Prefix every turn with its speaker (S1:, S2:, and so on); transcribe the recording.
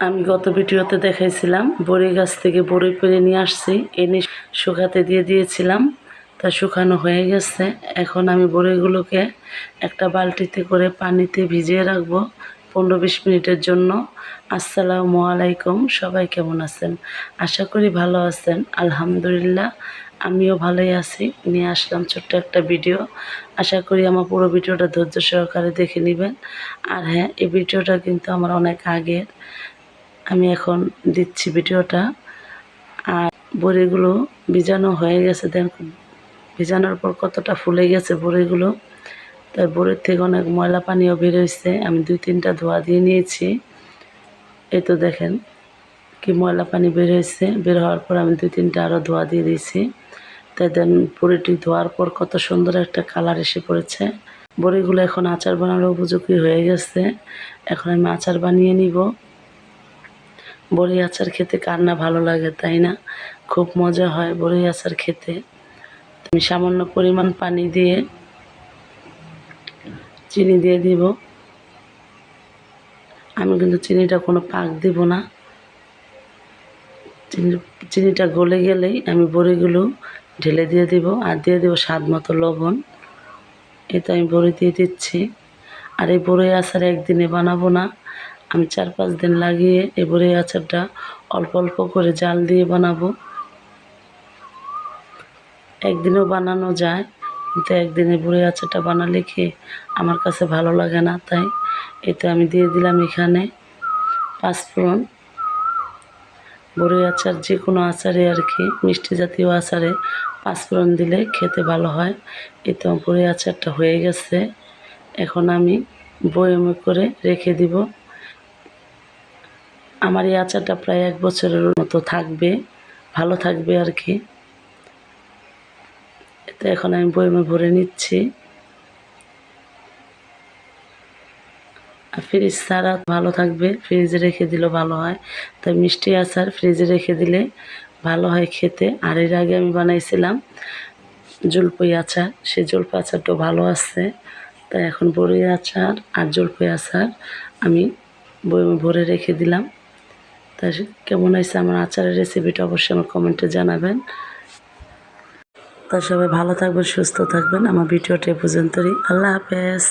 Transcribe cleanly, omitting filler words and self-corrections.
S1: আমি গত ভিডিওতে দেখাইছিলাম বড়ি গাছ থেকে বড়ি পেড়ে নিয়ে আসছি, এনে শুকাতে দিয়ে দিয়েছিলাম। তা শুকানো হয়ে গেছে। এখন আমি বড়িগুলোকে একটা বালতিতে করে পানিতে ভিজিয়ে রাখবো 15-20 মিনিটের জন্য। আসসালামু আলাইকুম, সবাই কেমন আছেন? আশা করি ভালো আছেন। আলহামদুলিল্লাহ আমিও ভালোই আছি। নিয়ে আসলাম ছোট্ট একটা ভিডিও। আশা করি আমার পুরো ভিডিওটা ধৈর্য সহকারে দেখে নেবেন। আর হ্যাঁ, এই ভিডিওটা কিন্তু আমার অনেক আগের, আমি এখন দিচ্ছি ভিডিওটা। আর বড়িগুলো ভিজানো হয়ে গেছে, দেখুন ভিজানোর পর কতটা ফুলে গেছে বড়িগুলো। তাই বড়ির থেকে অনেক ময়লা পানিও বের হয়েছে। আমি 2-3টা ধোয়া দিয়ে নিয়েছি। এই তো দেখেন কি ময়লা পানি বের হয়েছে। বের হওয়ার পর আমি 2-3টা আরও ধোয়া দিয়ে দিয়েছি। তাই দেন বড়িটি ধোয়ার পর কত সুন্দর একটা কালার এসে পড়েছে। বড়িগুলো এখন আচার বানানোর উপযোগী হয়ে গেছে। এখন আমি আচার বানিয়ে নিব। বড়ি আচার খেতে কার না ভালো লাগে, তাই না? খুব মজা হয় বড়ি আচার খেতে। আমি সামান্য পরিমাণ পানি দিয়ে চিনি দিয়ে দিব। আমি কিন্তু চিনিটা কোনো পাক দিব না। চিনিটা গলে গেলেই আমি বড়িগুলো ঢেলে দিয়ে দিব, আর দিয়ে দেবো স্বাদ মতো লবণ। এই তো আমি বড়ি দিয়ে দিচ্ছি। আর এই বড়ি আচার একদিনে বানাবো না, আমি 4-5 দিন লাগিয়ে এই বড়ি আচারটা অল্প অল্প করে জাল দিয়ে বানাবো। একদিনেও বানানো যায়, কিন্তু একদিনে বড়ি আচারটা বানালে কি আমার কাছে ভালো লাগে না। তাই এতে আমি দিয়ে দিলাম এখানে 5 ফোড়ন। বড়ি আচার যে কোনো আচারে আর কি, মিষ্টি জাতীয় আচারে 5 ফোড়ন দিলে খেতে ভালো হয়। এতে বড়ি আচারটা হয়ে গেছে। এখন আমি বয়মে করে রেখে দিব। আমার এই আচারটা প্রায় 1 বছরের মতো থাকবে, ভালো থাকবে আর কি। তো এখন আমি বয়মে ভরে নিচ্ছি। আর ফ্রিজ ছাড়া ভালো থাকবে, ফ্রিজে রেখে দিলেও ভালো হয়। তাই মিষ্টি আচার ফ্রিজে রেখে দিলে ভালো হয় খেতে। আর এর আগে আমি বানাইছিলাম জলপাই আচার, সেই জলপাই আচারটাও ভালো আছে। তাই এখন বড়ি আচার আর জলপাই আচার আমি বয়মে ভরে রেখে দিলাম। তাই কেমন হয়েছে আমার আচারের রেসিপিটা অবশ্যই আমার কমেন্টে জানাবেন। তা সবাই ভালো থাকবেন, সুস্থ থাকবেন। আমার ভিডিওটা এ পর্যন্তই। আল্লাহ হাফেজ।